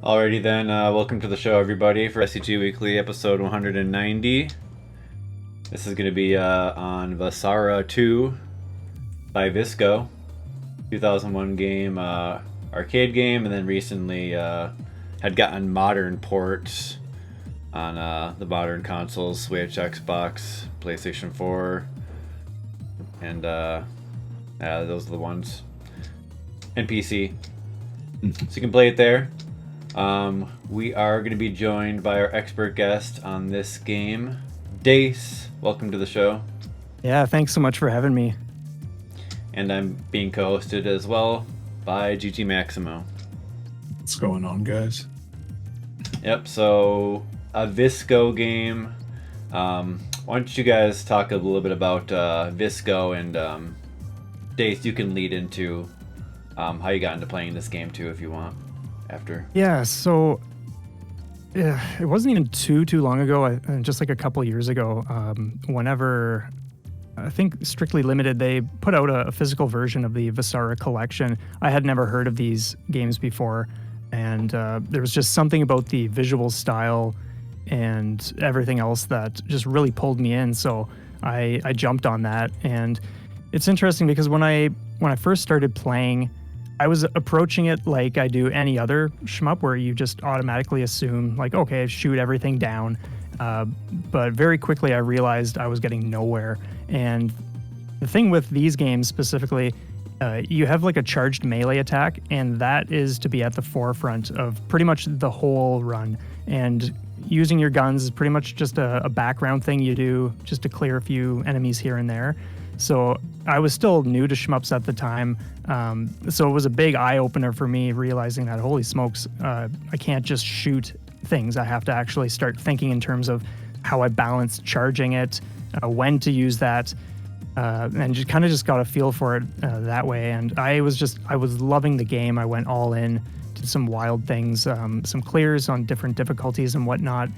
Alrighty then, welcome to the show, everybody, for STG Weekly, episode 190. This is going to be on Vasara 2 by Visco, 2001 game, arcade game, and then recently had gotten modern ports on the modern consoles, Switch, Xbox, PlayStation 4, and those are the ones, and PC. So you can play it there. We are going to be joined by our expert guest on this game, Dace. Welcome to the show. Yeah, thanks so much for having me. And I'm being co-hosted as well by GG Maximo. What's going on, guys? Yep, so a Visco game. Why don't you guys talk a little bit about Visco, and Dace, you can lead into how you got into playing this game too if you want. After. Yeah, so it wasn't even too long ago, just like a couple years ago, whenever I think Strictly Limited, they put out a physical version of the Vasara collection. I had never heard of these games before, and there was just something about the visual style and everything else that just really pulled me in, so I jumped on that. And it's interesting because when I first started playing, I was approaching it like I do any other shmup, where you just automatically assume, like, okay, shoot everything down. But very quickly I realized I was getting nowhere. And the thing with these games specifically, you have like a charged melee attack, and that is to be at the forefront of pretty much the whole run. And using your guns is pretty much just a background thing you do just to clear a few enemies here and there. So I was still new to shmups at the time, so it was a big eye-opener for me, realizing that, holy smokes, I can't just shoot things. I have to actually start thinking in terms of how I balance charging it, when to use that, and just kind of just got a feel for it that way. And I was loving the game. I went all in, did some wild things, some clears on different difficulties and whatnot.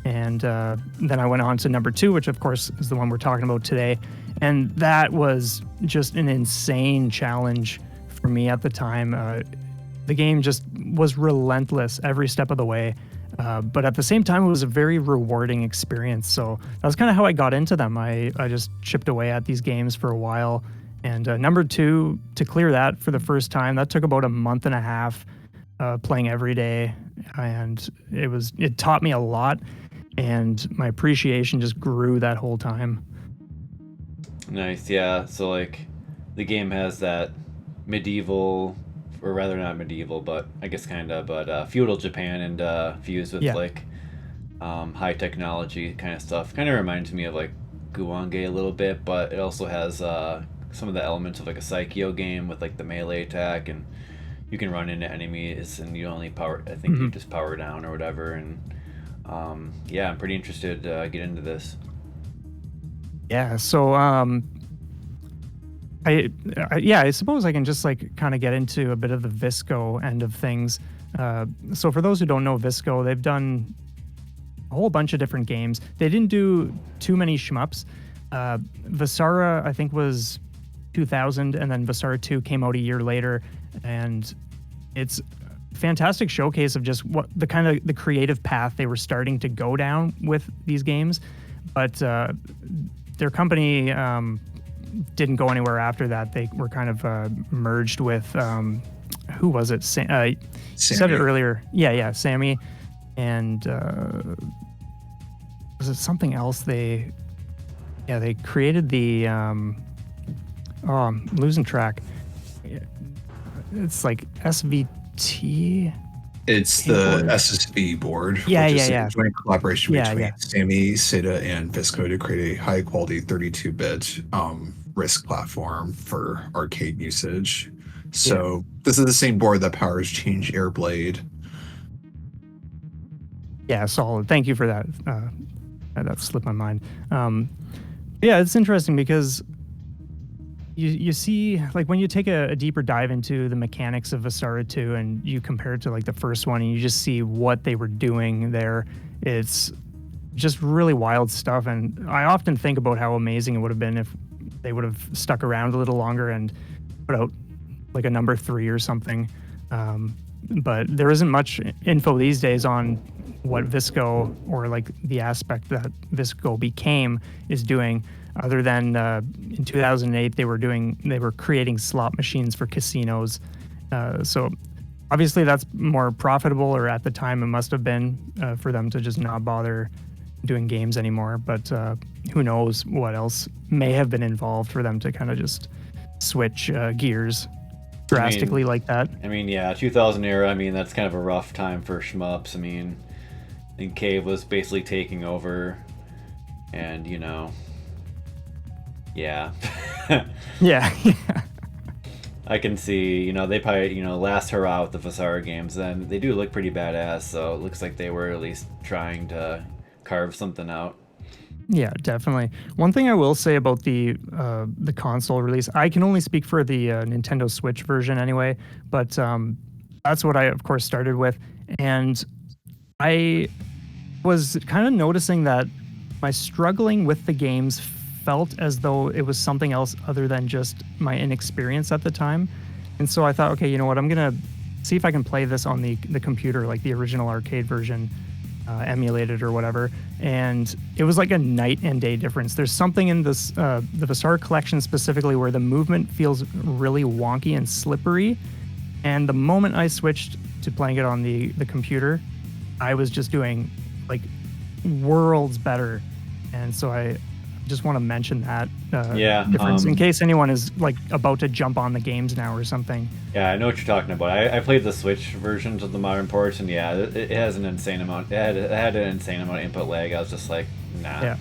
And then I went on to number 2, which of course is the one we're talking about today. And that was just an insane challenge for me at the time. The game just was relentless every step of the way. But at the same time, it was a very rewarding experience. So that was kind of how I got into them. I just chipped away at these games for a while. And number 2, to clear that for the first time, that took about a month and a half playing every day. And it taught me a lot. And my appreciation just grew that whole time. Nice, yeah. So like, the game has that medieval, or rather not medieval, but I guess kind of, but feudal Japan, and fused with like high technology kind of stuff. Kind of reminds me of like Guange a little bit, but it also has some of the elements of like a Psycho game with like the melee attack, and you can run into enemies and you only power, I think you just power down or whatever. And yeah, I'm pretty interested to get into this. Yeah, so I suppose I can just like kind of get into a bit of the Visco end of things. So for those who don't know Visco, they've done a whole bunch of different games. They didn't do too many shmups. Vasara, I think, was 2000, and then Vasara 2 came out a year later, and it's a fantastic showcase of just what the kind of the creative path they were starting to go down with these games. But their company didn't go anywhere after that. They were kind of merged with, who was it? You said it earlier. Yeah, Sammy. And was it something else? They created the, I'm losing track. It's like SVT. It's the SSV board. Yeah. A joint collaboration between Sammy, Seda, and Visco to create a high-quality 32-bit RISC platform for arcade usage. So this is the same board that powers Change Airblade. Yeah, solid. Thank you for that. That slipped my mind. Yeah, it's interesting because you see, like, when you take a deeper dive into the mechanics of Vasara 2 and you compare it to like the first one, and you just see what they were doing there, it's just really wild stuff. And I often think about how amazing it would have been if they would have stuck around a little longer and put out like a number 3 or something. but there isn't much info these days on what Visco, or like the aspect that Visco became, is doing, other than in 2008 they were creating slot machines for casinos. So obviously that's more profitable, or at the time it must have been, for them to just not bother doing games anymore. But who knows what else may have been involved for them to kind of just switch gears drastically like that. I mean, yeah, 2000 era, I mean, that's kind of a rough time for shmups. I mean, I think Cave was basically taking over, and, you know, yeah. Yeah. I can see, you know, they probably, you know, last hurrah with the Vasara games, then they do look pretty badass, so it looks like they were at least trying to carve something out. Yeah, definitely. One thing I will say about the console release, I can only speak for the Nintendo Switch version anyway, but that's what I, of course, started with. And I was kind of noticing that my struggling with the games felt as though it was something else other than just my inexperience at the time. And so I thought, okay, you know what, I'm going to see if I can play this on the computer, like the original arcade version, emulated or whatever. And it was like a night and day difference. There's something in this the Vasara collection specifically where the movement feels really wonky and slippery. And the moment I switched to playing it on the computer, I was just doing like worlds better. And so I just want to mention that difference in case anyone is like about to jump on the games now or something. Yeah, I know what you're talking about. I played the Switch versions of the modern ports, and yeah, it has an insane amount. It had an insane amount of input lag. I was just like, nah. Yeah.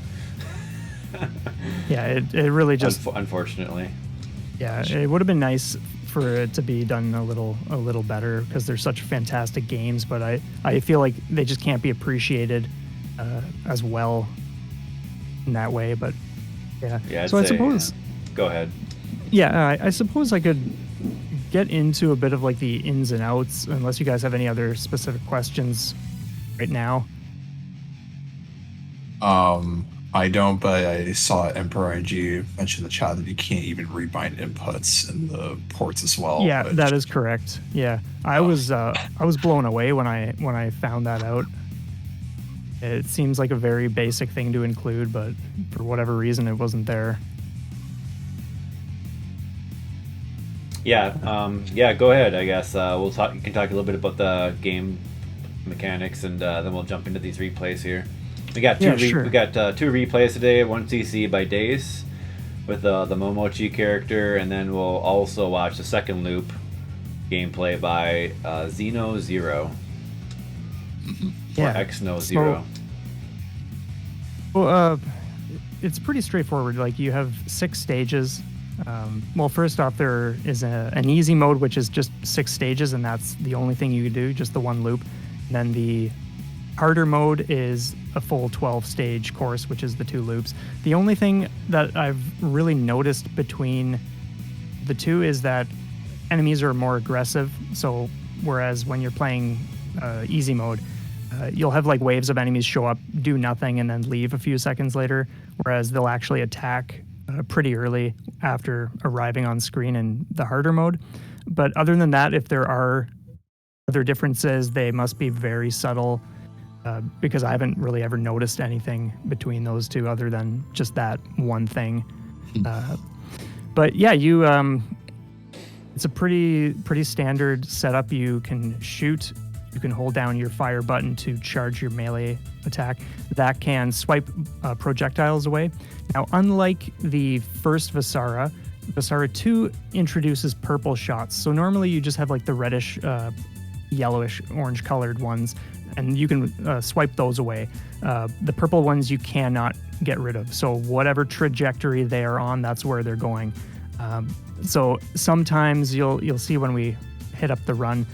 Yeah, it really just unfortunately. Yeah, it would have been nice for it to be done a little better, because they're such fantastic games, but I feel like they just can't be appreciated as well in that way. But yeah, so I suppose go ahead. Yeah, I suppose I could get into a bit of like the ins and outs, unless you guys have any other specific questions right now. I don't, but I saw Emperor IG mention in the chat that you can't even rebind inputs in the ports as well. Yeah, that is correct. Yeah, I was blown away when I found that out. It seems like a very basic thing to include, but for whatever reason, it wasn't there. Yeah, go ahead. I guess we'll talk. You can talk a little bit about the game mechanics, and then we'll jump into these replays here. We got two. We got two replays today. One CC by Dace with the Momochi character, and then we'll also watch the second loop gameplay by XnoZero. Yeah, or XnoZero. Well, it's pretty straightforward. Like, you have 6 stages. Well, first off, there is an easy mode, which is just 6 stages, and that's the only thing you can do, just the one loop. And then the harder mode is a full 12-stage course, which is the 2 loops. The only thing that I've really noticed between the two is that enemies are more aggressive. So whereas when you're playing easy mode, you'll have like waves of enemies show up, do nothing, and then leave a few seconds later, whereas they'll actually attack pretty early after arriving on screen in the harder mode. But other than that, if there are other differences, they must be very subtle, because I haven't really ever noticed anything between those two other than just that one thing. But yeah, it's a pretty standard setup. You can shoot. You can hold down your fire button to charge your melee attack. That can swipe projectiles away. Now, unlike the first Vasara, Vasara 2 introduces purple shots. So normally you just have like the reddish, yellowish, orange colored ones, and you can swipe those away. The purple ones you cannot get rid of. So whatever trajectory they are on, that's where they're going. So sometimes you'll see when we hit up the run,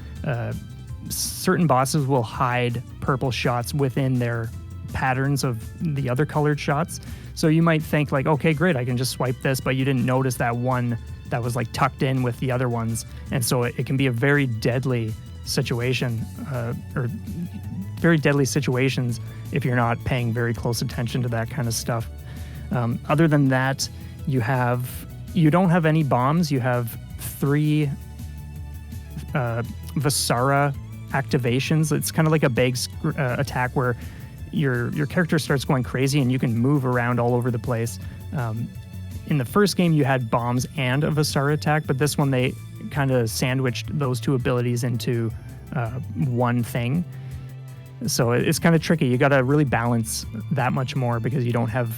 certain bosses will hide purple shots within their patterns of the other colored shots. So you might think like, okay, great, I can just swipe this, but you didn't notice that one that was like tucked in with the other ones. And so it can be a very deadly situation, or very deadly situations if you're not paying very close attention to that kind of stuff. Other than that, you don't have any bombs. You have Vasara activations. It's kind of like a big attack where your character starts going crazy and you can move around all over the place. In the first game, you had bombs and a Vasara attack, but this one they kind of sandwiched those two abilities into one thing. So it's kind of tricky. You got to really balance that much more because you don't have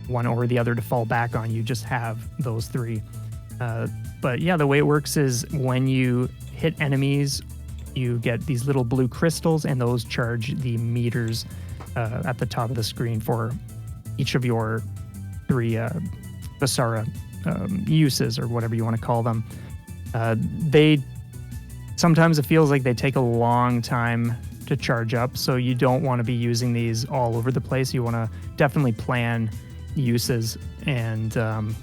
one or the other to fall back on. You just have those three. But yeah, the way it works is when you hit enemies, you get these little blue crystals, and those charge the meters at the top of the screen for each of your three Vasara uses, or whatever you want to call them. Sometimes it feels like they take a long time to charge up, so you don't want to be using these all over the place. You want to definitely plan uses, and other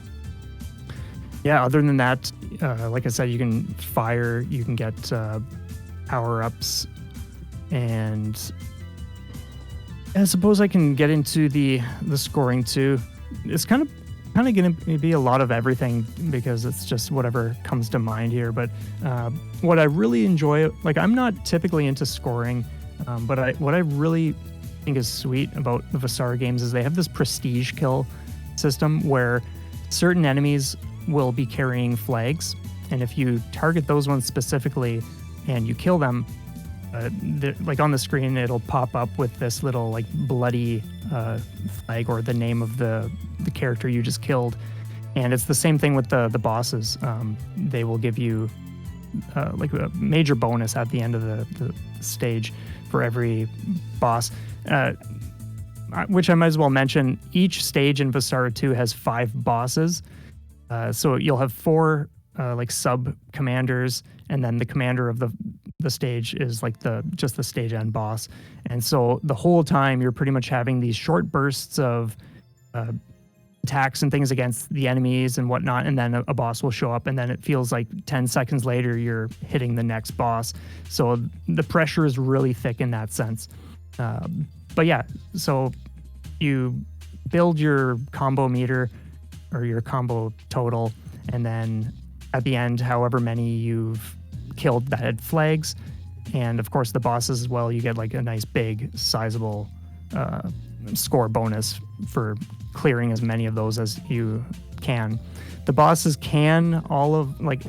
than that, like I said, you can fire, you can get power-ups, and I suppose I can get into the scoring too. It's kind of going to be a lot of everything because it's just whatever comes to mind here. But what I really enjoy, like, I'm not typically into scoring, but what I really think is sweet about the Vasara games is they have this prestige kill system where certain enemies will be carrying flags, and if you target those ones specifically and you kill them, like on the screen, it'll pop up with this little like bloody flag or the name of the character you just killed. And it's the same thing with the bosses. They will give you like a major bonus at the end of the stage for every boss. Which I might as well mention, each stage in Vasara 2 has 5 bosses. So you'll have 4 like sub-commanders, and then the commander of the stage is like just the stage end boss. And so the whole time you're pretty much having these short bursts of attacks and things against the enemies and whatnot, and then a boss will show up, and then it feels like 10 seconds later you're hitting the next boss. So the pressure is really thick in that sense. But yeah, so you build your combo meter or your combo total, and then at the end, however many you've killed that had flags, and of course the bosses as well, you get like a nice big sizable score bonus for clearing as many of those as you can. The bosses can,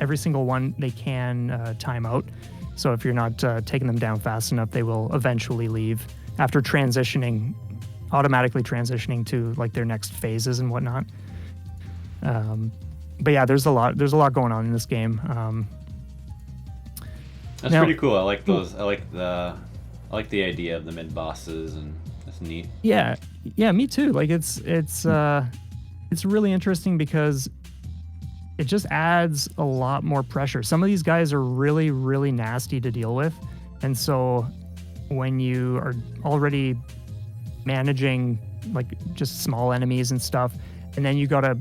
every single one, they can time out. So if you're not taking them down fast enough, they will eventually leave after automatically transitioning to like their next phases and whatnot. But yeah, there's a lot going on in this game. That's pretty cool. I like those. I like the idea of the mid bosses, and that's neat. Yeah, me too. Like it's really interesting because it just adds a lot more pressure. Some of these guys are really, really nasty to deal with, and so when you are already managing like just small enemies and stuff, and then you gotta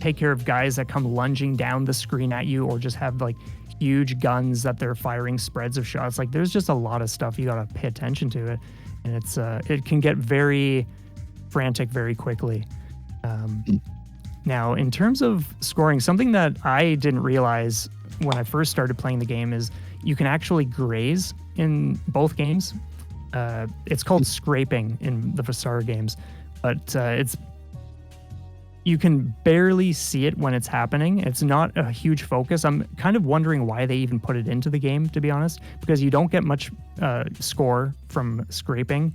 take care of guys that come lunging down the screen at you, or just have like huge guns that they're firing spreads of shots. Like there's just a lot of stuff you gotta pay attention to it, and it can get very frantic very quickly. Now, in terms of scoring, something that I didn't realize when I first started playing the game is you can actually graze in both games. It's called scraping in the Vasara games, but you can barely see it when it's happening. It's not a huge focus. I'm kind of wondering why they even put it into the game, to be honest, because you don't get much score from scraping,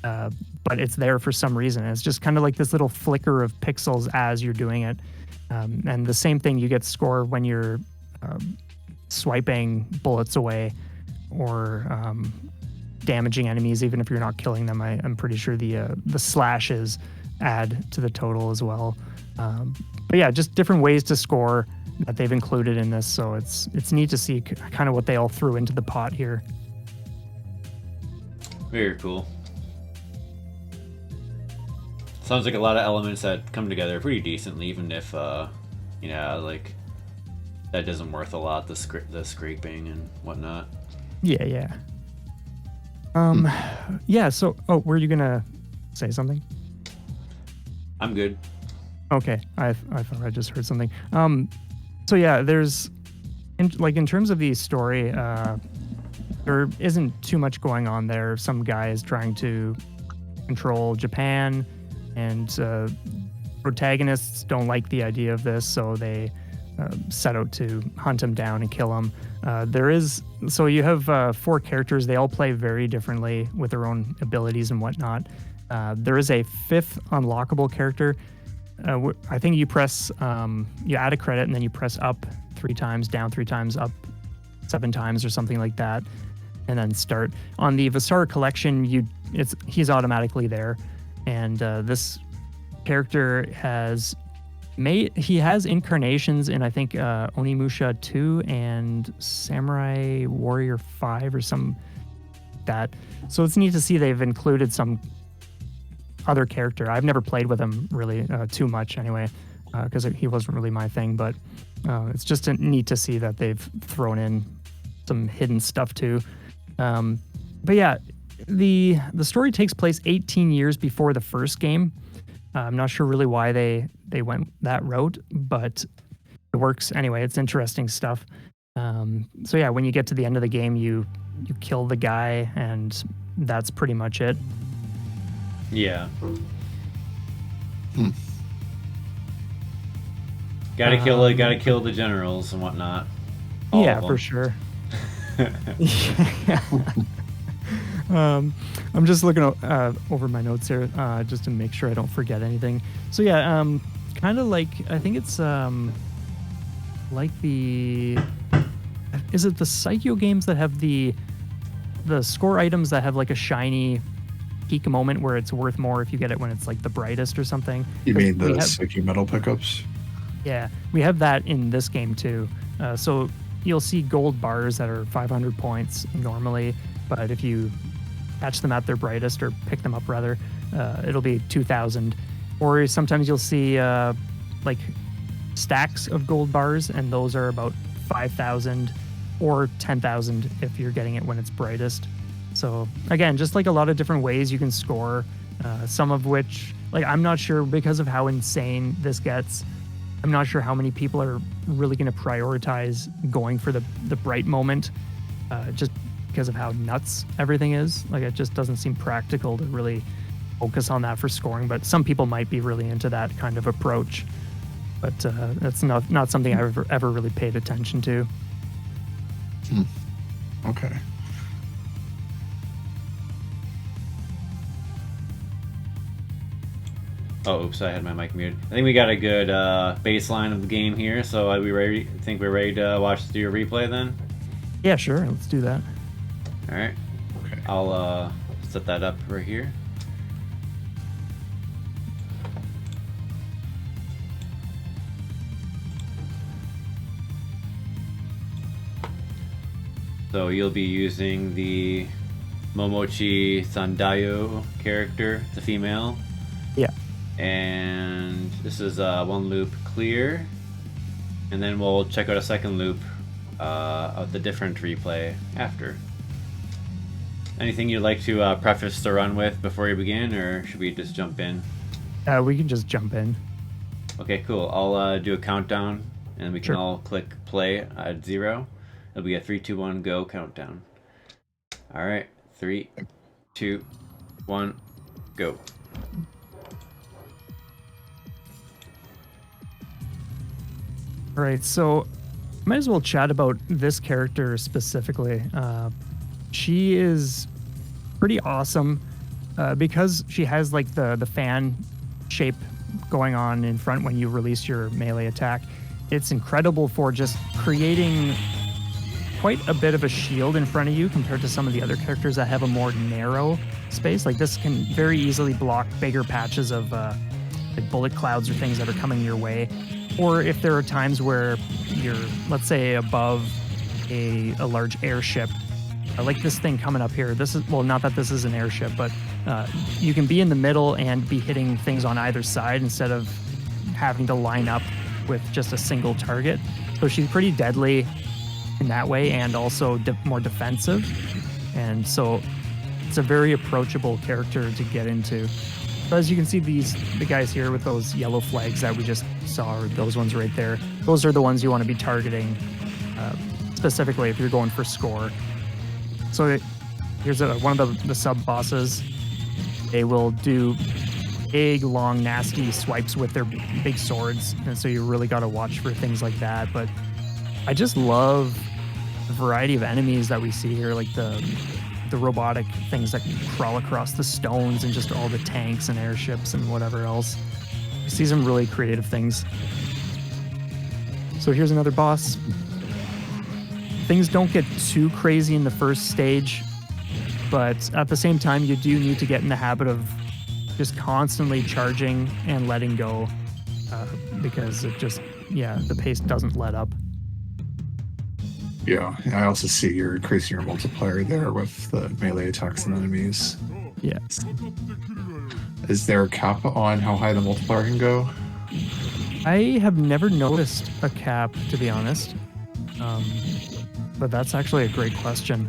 but it's there for some reason. It's just kind of like this little flicker of pixels as you're doing it. And the same thing, you get score when you're swiping bullets away or damaging enemies, even if you're not killing them. I'm pretty sure the slashes add to the total as well. But yeah, just different ways to score that they've included in this. So it's neat to see kind of what they all threw into the pot here. Very cool. Sounds like a lot of elements that come together pretty decently, even if like that isn't worth a lot, the scraping and whatnot. Yeah. Yeah, so were you gonna say something? I'm good. Okay, I thought I just heard something. So yeah, there's in terms of the story, there isn't too much going on there. Some guy is trying to control Japan, and protagonists don't like the idea of this, so they set out to hunt him down and kill him. So you have 4 characters. They all play very differently with their own abilities and whatnot. There is a 5th unlockable character. I think you press, you add a credit and then you press up 3 times, down 3 times, up 7 times or something like that, and then start. On the Vasara collection, he's automatically there, and this character has incarnations in, I think, Onimusha 2 and Samurai Warrior 5 or some that. So it's neat to see they've included some other character. I've never played with him really too much anyway, because he wasn't really my thing, but it's just neat to see that they've thrown in some hidden stuff too. But yeah, the story takes place 18 years before the first game. I'm not sure really why they went that route, but it works anyway. It's interesting stuff. So yeah, when you get to the end of the game, you kill the guy, and that's pretty much it. Yeah. Gotta kill the generals and whatnot. Yeah, for sure. I'm just looking over my notes here just to make sure I don't forget anything. So yeah, kind of like, I think it's like is it the Psycho games that have the score items that have like a shiny peak moment where it's worth more if you get it when it's like the brightest or something? You mean the Psycho metal pickups? Yeah, we have that in this game too. So you'll see gold bars that are 500 points normally, but if you catch them at their brightest, or pick them up rather, it'll be 2,000. Or sometimes you'll see like stacks of gold bars, and those are about 5,000 or 10,000 if you're getting it when it's brightest. So again, just like a lot of different ways you can score, some of which, like, I'm not sure, because of how insane this gets, I'm not sure how many people are really going to prioritize going for the bright moment, just because of how nuts everything is. Like, it just doesn't seem practical to really focus on that for scoring, but some people might be really into that kind of approach. But that's not something I've ever really paid attention to. Okay. Oh, oops, I had my mic muted. I think we got a good baseline of the game here, so are we ready? Think we're ready to do a replay then? Yeah, sure. Let's do that. All right. Okay. I'll set that up right here. So you'll be using the Momochi Sandayo character, the female. Yeah. And this is one loop clear, and then we'll check out a second loop of the different replay after. Anything you'd like to preface the run with before you begin, or should we just jump in? We can just jump in. Okay, cool. I'll do a countdown, and we can Sure. all click play at 0. It'll be a 3, 2, 1, go countdown. All right, 3, 2, 1, go. All right, so might as well chat about this character specifically. She is pretty awesome because she has like the fan shape going on in front when you release your melee attack. It's incredible for just creating quite a bit of a shield in front of you compared to some of the other characters that have a more narrow space. Like, this can very easily block bigger patches of like bullet clouds or things that are coming your way. Or if there are times where you're, let's say, above a large airship, like this thing coming up here. This is, well, not that this is an airship, but you can be in the middle and be hitting things on either side instead of having to line up with just a single target. So she's pretty deadly in that way, and also more defensive. And so it's a very approachable character to get into. So as you can see, the guys here with those yellow flags that we just saw, or those ones right there, those are the ones you want to be targeting specifically if you're going for score. So here's one of the sub bosses. They will do big, long, nasty swipes with their big swords, and so you really got to watch for things like that. But I just love the variety of enemies that we see here, like the robotic things that crawl across the stones, and just all the tanks and airships and whatever else. We see some really creative things. So here's another boss. Things don't get too crazy in the first stage, but at the same time, you do need to get in the habit of just constantly charging and letting go, because it just, the pace doesn't let up. Yeah, I also see you're increasing your multiplier there with the melee attacks and enemies. Yeah. Is there a cap on how high the multiplier can go? I have never noticed a cap, to be honest. But that's actually a great question.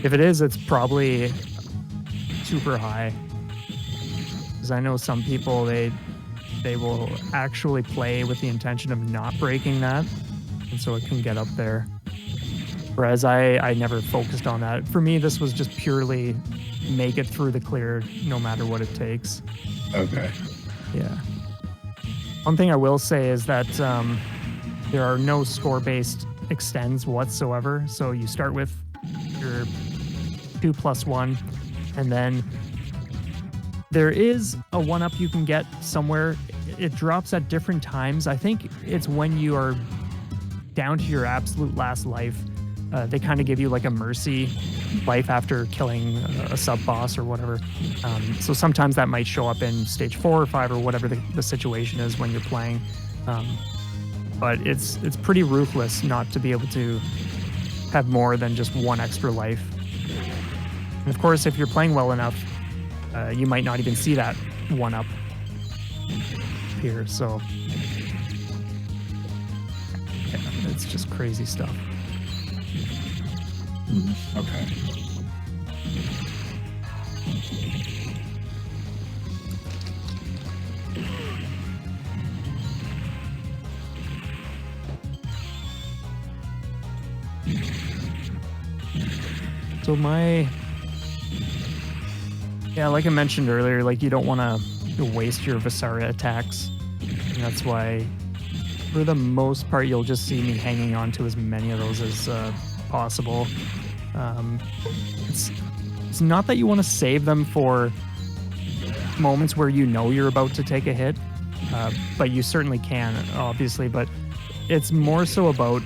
If it is, it's probably super high. Because I know some people, they will actually play with the intention of not breaking that, and so it can get up there. Whereas I never focused on that. For me, this was just purely make it through the clear no matter what it takes. Okay. Yeah. One thing I will say is that there are no score-based extends whatsoever. So you start with your 2+1, and then there is a 1-up you can get somewhere. It drops at different times. I think it's when you are down to your absolute last life. They kind of give you like a mercy life after killing a sub-boss or whatever. So sometimes that might show up in stage 4 or 5 or whatever the situation is when you're playing. But it's pretty ruthless not to be able to have more than just one extra life. And of course, if you're playing well enough, you might not even see that 1-up here. So yeah, it's just crazy stuff. Okay. So like I mentioned earlier, like you don't want to waste your Vasara attacks. And that's why, for the most part, you'll just see me hanging on to as many of those as possible. It's not that you want to save them for moments where you know you're about to take a hit, but you certainly can, obviously. But it's more so about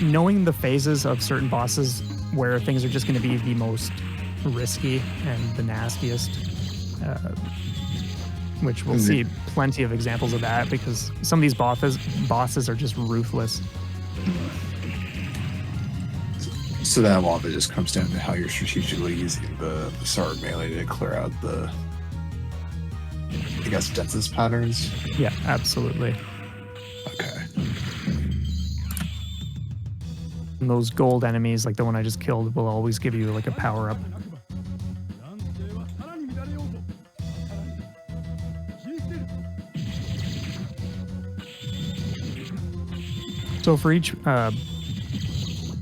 knowing the phases of certain bosses where things are just going to be the most risky and the nastiest, which we'll see plenty of examples of that, because some of these bosses are just ruthless. So that a lot of it just comes down to how you're strategically using the Vasara melee to clear out the, I guess, densest patterns? Yeah, absolutely. Okay. And those gold enemies, like the one I just killed, will always give you like a power-up. So for each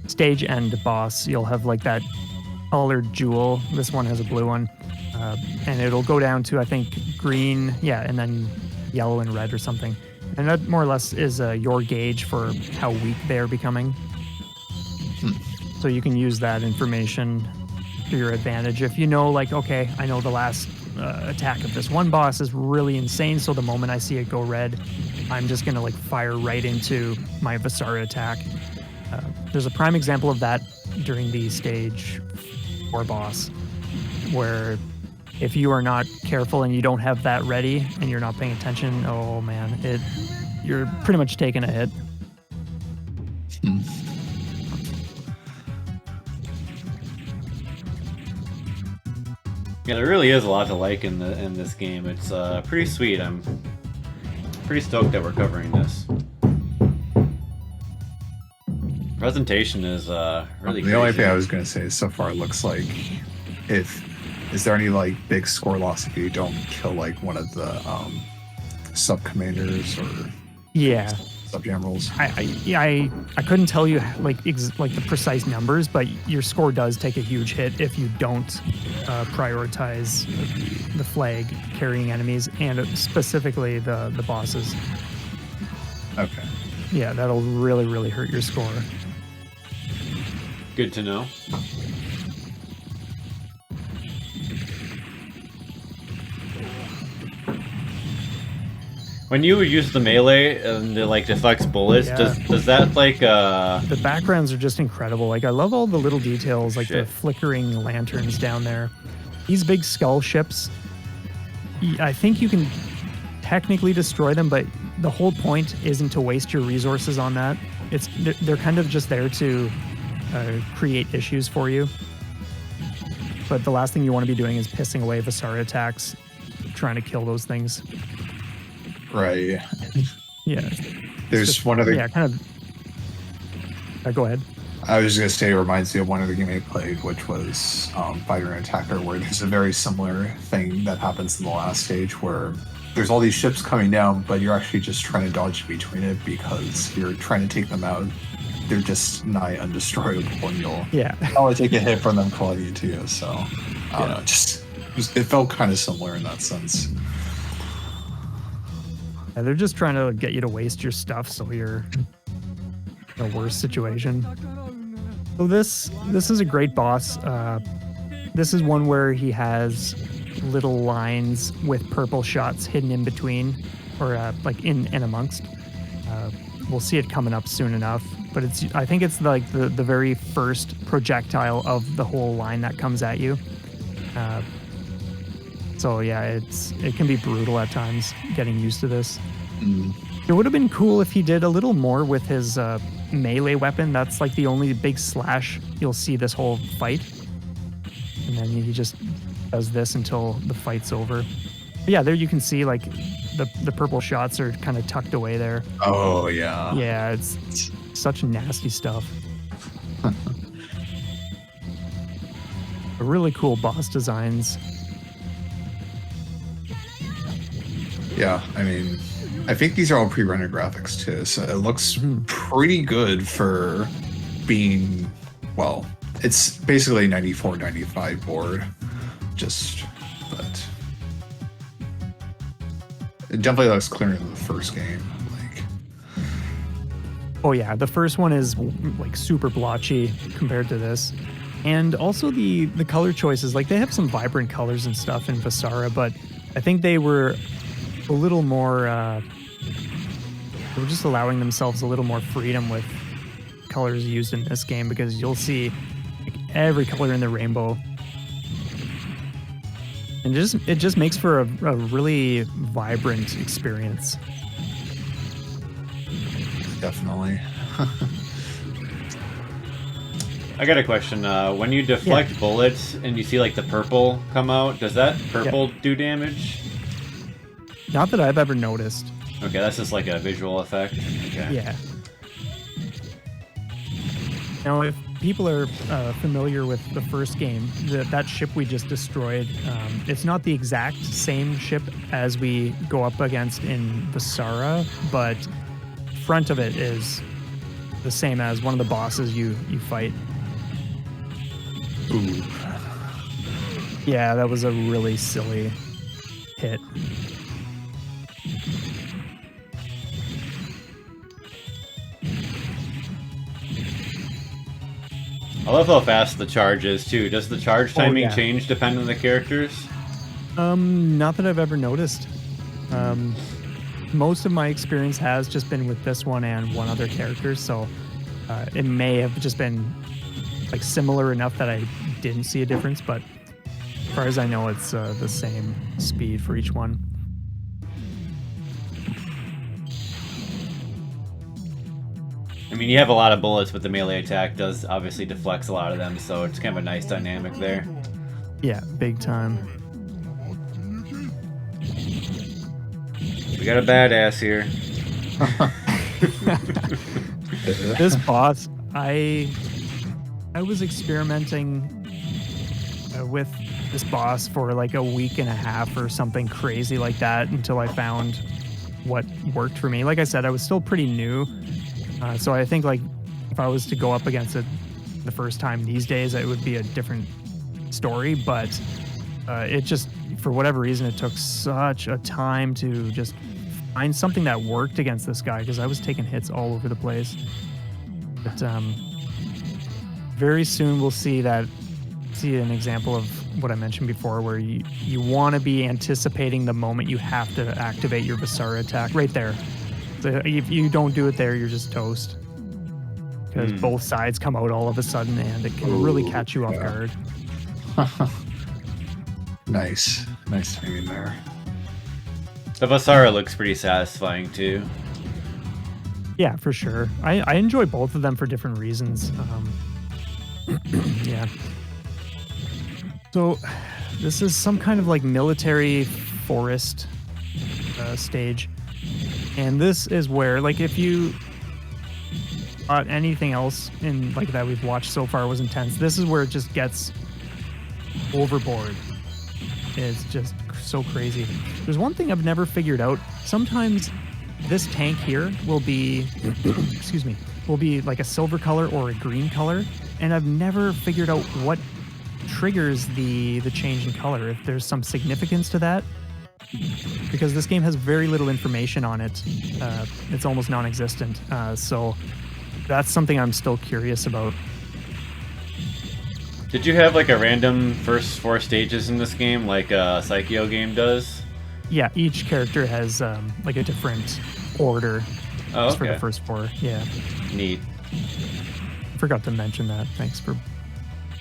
stage end boss, you'll have like that colored jewel. This one has a blue one. And it'll go down to, I think, green, and then yellow and red or something. And that more or less is your gauge for how weak they're becoming. So you can use that information to your advantage. If you know, like, okay, I know the last attack of this one boss is really insane, so the moment I see it go red, I'm just gonna like fire right into my Vasara attack. There's a prime example of that during the stage 4 boss, where if you are not careful and you don't have that ready and you're not paying attention, oh man, you're pretty much taking a hit. Yeah, there really is a lot to like in this game. It's pretty sweet. I'm pretty stoked that we're covering this. Presentation is really The only thing I was going to say is so far it looks like, is there any like big score loss if you don't kill like one of the sub commanders or sub jam rules? I couldn't tell you like the precise numbers, but your score does take a huge hit if you don't prioritize the flag carrying enemies and specifically the bosses. Okay. Yeah, that'll really hurt your score. Good to know. When you use the melee and it like deflects bullets, does that like The backgrounds are just incredible. Like I love all the little details, like the flickering lanterns down there. These big skull ships, I think you can technically destroy them, but the whole point isn't to waste your resources on that. They're kind of just there to create issues for you. But the last thing you want to be doing is pissing away Vasara attacks, trying to kill those things. Right. Yeah. There's just one other. Yeah, kind of. Go ahead. I was just gonna say, it reminds me of one other game I played, which was Fighter and Attacker, where there's a very similar thing that happens in the last stage, where there's all these ships coming down, but you're actually just trying to dodge between it because you're trying to take them out. They're just nigh undestroyable, and you'll probably take a hit from them calling into you. So I don't know, it felt kind of similar in that sense. Yeah, they're just trying to get you to waste your stuff, so you're in a worse situation. So this is a great boss. This is one where he has little lines with purple shots hidden in between, or like in and amongst. We'll see it coming up soon enough, but I think it's like the very first projectile of the whole line that comes at you. So yeah, it can be brutal at times getting used to this. It would have been cool if he did a little more with his melee weapon. That's like the only big slash you'll see this whole fight. And then he just does this until the fight's over. But yeah, there you can see like the purple shots are kind of tucked away there. Oh yeah. Yeah, it's such nasty stuff. Really cool boss designs. Yeah, I mean, I think these are all pre-rendered graphics too, so it looks pretty good for being, well, it's basically 94, 95 board, but it definitely looks clearer than the first game. Like, oh yeah, the first one is like super blotchy compared to this. And also the color choices, like they have some vibrant colors and stuff in Vasara, but I think they were a little more, they were just allowing themselves a little more freedom with colors used in this game, because you'll see like every color in the rainbow. And it just makes for a really vibrant experience. Definitely. I got a question. When you deflect bullets and you see like the purple come out, does that purple do damage? Not that I've ever noticed. Okay, that's just like a visual effect. Okay. Yeah. Now, if people are familiar with the first game, that ship we just destroyed, it's not the exact same ship as we go up against in Vasara, but front of it is the same as one of the bosses you fight. Ooh. Yeah, that was a really silly hit. I love how fast the charge is too. Does the charge timing change depending on the characters? Not that I've ever noticed. Most of my experience has just been with this one and one other character, so it may have just been like similar enough that I didn't see a difference, but as far as I know, it's the same speed for each one. I mean, you have a lot of bullets, but the melee attack does obviously deflects a lot of them, so it's kind of a nice dynamic there. Yeah, big time. We got a badass here. This boss, I was experimenting with this boss for like a week and a half or something crazy like that until I found what worked for me. Like I said, I was still pretty new, so I think like if I was to go up against it the first time these days, it would be a different story. But it just, for whatever reason, it took such a time to just find something that worked against this guy, because I was taking hits all over the place. But very soon we'll see an example of what I mentioned before, where you want to be anticipating the moment you have to activate your Vasara attack right there. So if you don't do it there, you're just toast, because both sides come out all of a sudden, and it can really catch you off guard. Nice timing there. The Vasara looks pretty satisfying too. Yeah, for sure. I enjoy both of them for different reasons. Yeah. So this is some kind of like military forest stage. And this is where, like, if you thought anything else in like that we've watched so far was intense, this is where it just gets overboard. It's just so crazy. There's one thing I've never figured out. Sometimes this tank here will be, will be like a silver color or a green color, and I've never figured out what triggers the change in color, if there's some significance to that, because this game has very little information on it. It's almost non-existent, so that's something I'm still curious about. Did you have like a random first 4 stages in this game, like a Psycho game does? Yeah, each character has like a different order for the first 4. Yeah. Neat. Forgot to mention that. Thanks for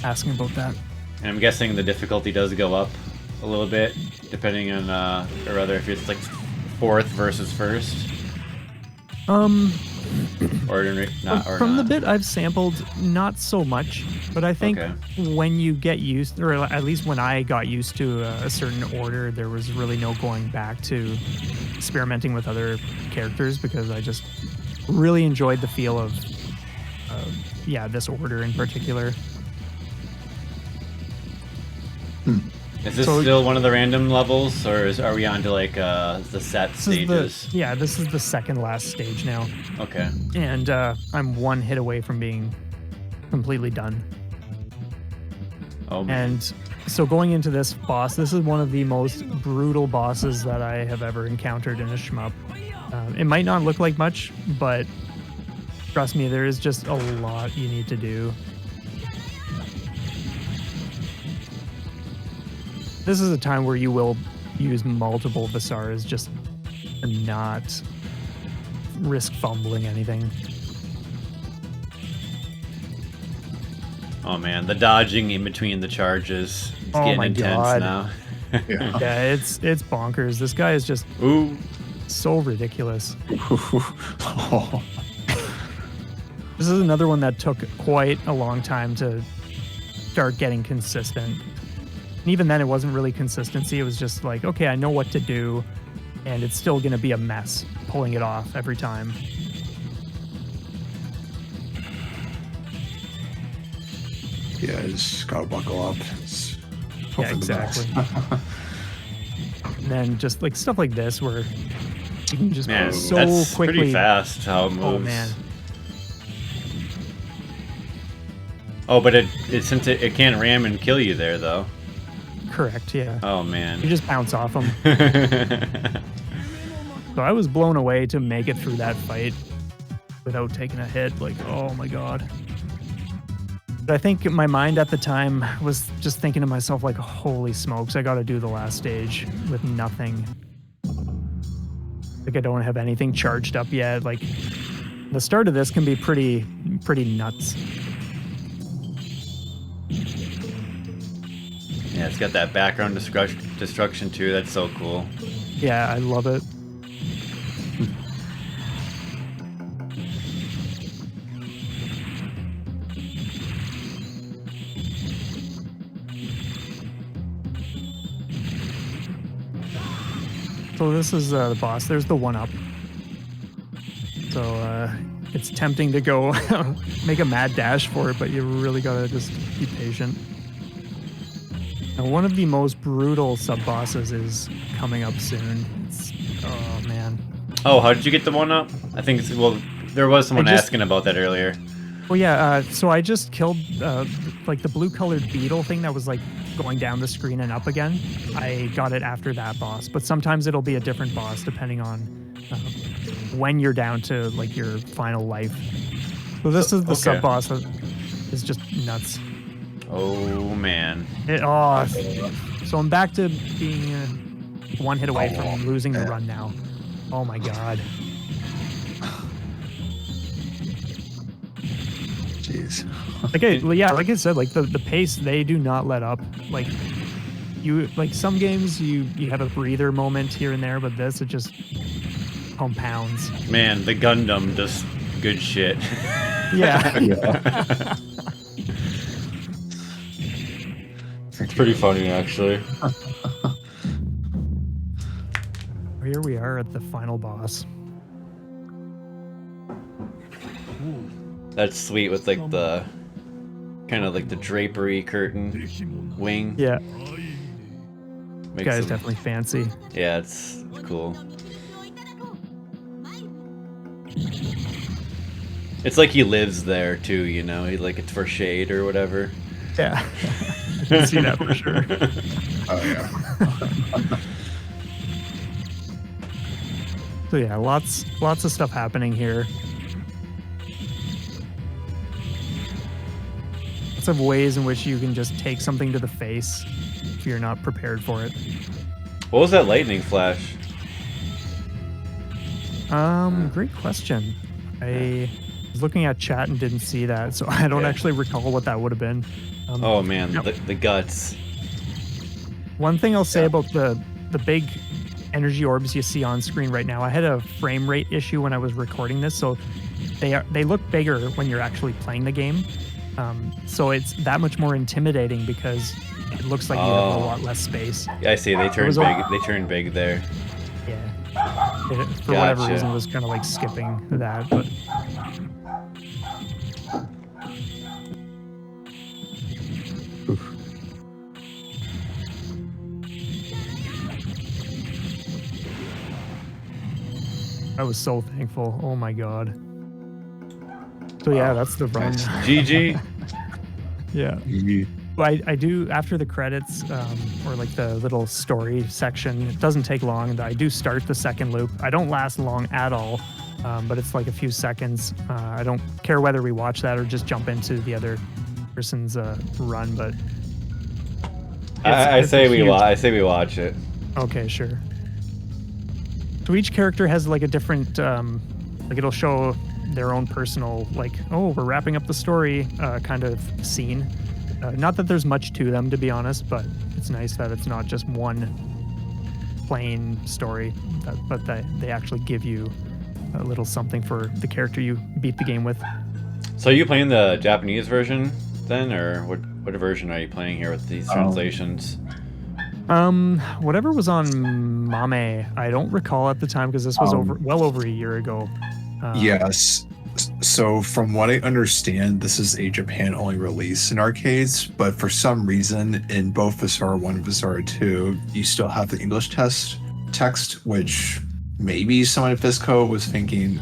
asking about that. And I'm guessing the difficulty does go up a little bit, depending on, or rather if it's like 4th versus 1st. From the bit I've sampled, not so much, but I think when you get used, or at least when I got used to a certain order, there was really no going back to experimenting with other characters, because I just really enjoyed the feel of this order in particular. Is this still one of the random levels, or are we on to like the set stages? This is the second last stage now. Okay. And I'm one hit away from being completely done. Oh man. And so going into this boss, this is one of the most brutal bosses that I have ever encountered in a shmup. It might not look like much, but trust me, there is just a lot you need to do. This is a time where you will use multiple Vasaras just to not risk fumbling anything. Oh man, the dodging in between the charges is getting intense now. Yeah, it's bonkers. This guy is just so ridiculous. This is another one that took quite a long time to start getting consistent. And even then, it wasn't really consistency. It was just like, okay, I know what to do, and it's still going to be a mess pulling it off every time. Yeah, you just gotta buckle up. Yeah, exactly. And then just like stuff like this, where you can just so that's quickly. Pretty fast how it moves. Oh man. Oh, but since it can't ram and kill you there though. Correct, yeah. Oh man. You just bounce off them. So I was blown away to make it through that fight without taking a hit. Like, oh my god. But I think my mind at the time was just thinking to myself, like, holy smokes, I gotta do the last stage with nothing. Like, I don't have anything charged up yet. Like, the start of this can be pretty nuts. Yeah, it's got that background destruction too. That's so cool. Yeah, I love it. So this is the boss. There's the 1-up. So it's tempting to go make a mad dash for it, but you really gotta just be patient. Now, one of the most brutal sub-bosses is coming up soon. Oh, man. Oh, how did you get the one up? I think it's, well, there was someone asking about that earlier. Well, yeah, so I just killed like the blue-colored beetle thing that was like going down the screen and up again. I got it after that boss, but sometimes it'll be a different boss depending on when you're down to like your final life. So this is the sub boss that is just nuts. Oh man. So I'm back to being one hit away from losing the run now. Oh my god. Jeez. Like I said, like the pace, they do not let up. Like some games you have a breather moment here and there, but this it just compounds. Man, the Gundam does good shit. Yeah. It's pretty funny actually. Here we are at the final boss. That's sweet with like the kind of like the drapery curtain wing. Yeah. This guy's definitely fancy. Yeah, it's cool. It's like he lives there too, you know. He like it's for shade or whatever. Yeah. I can see that for sure. Oh yeah. So yeah, lots of stuff happening here. Lots of ways in which you can just take something to the face if you're not prepared for it. What was that lightning flash? Great question. I was looking at chat and didn't see that, so I don't actually recall what that would have been. Oh man, the guts. One thing I'll say about the big energy orbs you see on screen right now, I had a frame rate issue when I was recording this, so they look bigger when you're actually playing the game. So it's that much more intimidating because it looks like you have a lot less space. Yeah, I see. They turned big. They turned big there. Yeah. For whatever reason, it was kind of like skipping that, but. I was so thankful. Oh my god. So yeah, that's the run. GG. Yeah. Well, I do, after the credits, or like the little story section, it doesn't take long. I do start the second loop. I don't last long at all, but it's like a few seconds. I don't care whether we watch that or just jump into the other person's run, but... I say we watch it. Okay, sure. So each character has like a different, like it'll show their own personal, like, oh, we're wrapping up the story kind of scene. Not that there's much to them, to be honest, but it's nice that it's not just one plain story, but that they actually give you a little something for the character you beat the game with. So are you playing the Japanese version then, or what version are you playing here with these translations? Whatever was on MAME, I don't recall at the time because this was well over a year ago. Yes. So from what I understand, this is a Japan-only release in arcades, but for some reason, in both Vasara 1 and Vasara 2, you still have the English text, which maybe someone at Visco was thinking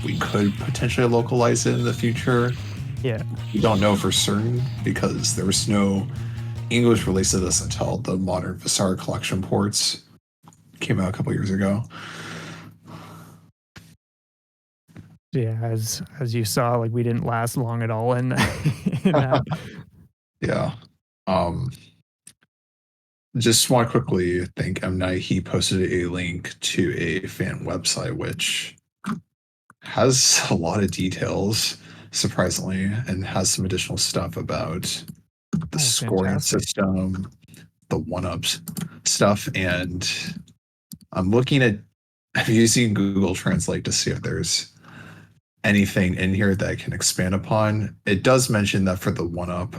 we could potentially localize it in the future. Yeah. We don't know for certain because there was no English release of this until the modern Vasara collection ports came out a couple years ago. Yeah, as you saw, like we didn't last long at all in that. Yeah. Just want to quickly thank M. Night. He posted a link to a fan website which has a lot of details, surprisingly, and has some additional stuff about the scoring system, the one-ups stuff, and I'm using Google Translate to see if there's anything in here that I can expand upon. It does mention that for the one-up,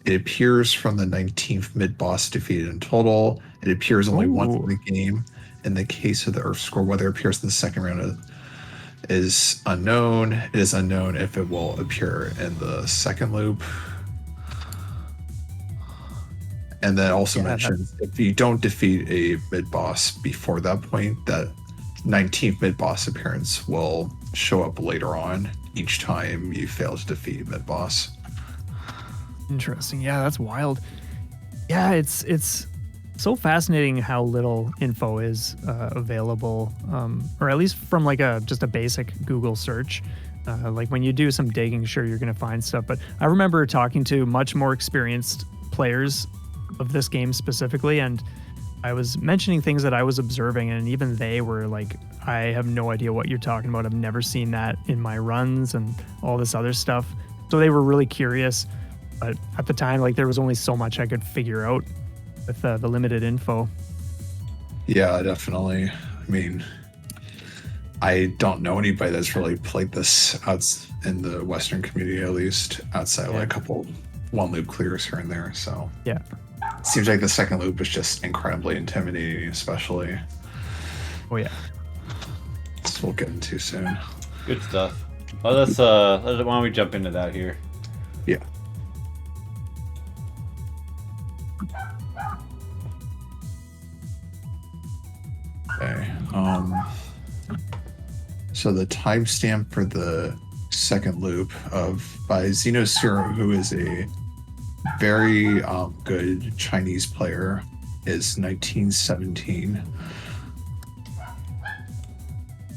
it appears from the 19th mid-boss defeated in total. It appears only once in the game. In the case of the Earth score, whether it appears in the second round is unknown. It is unknown if it will appear in the second loop. And then also mentions if you don't defeat a mid-boss before that point, that 19th mid-boss appearance will show up later on each time you fail to defeat mid-boss. Interesting. Yeah, that's wild. Yeah, it's so fascinating how little info is available, or at least from like just a basic Google search. Like when you do some digging, sure, you're going to find stuff. But I remember talking to much more experienced players of this game specifically, and I was mentioning things that I was observing, and even they were like, I have no idea what you're talking about. I've never seen that in my runs and all this other stuff. So they were really curious. But at the time, like there was only so much I could figure out with the limited info. Yeah, definitely. I mean, I don't know anybody that's really played this in the Western community, at least outside of like a couple one loop clears here and there. So yeah, it seems like the second loop is just incredibly intimidating, especially. Oh yeah, this we'll get into soon. Good stuff. Well, let's why don't we jump into that here? Yeah. Okay. So the timestamp for the second loop by XnoZero, who is a very good Chinese player, is 1917.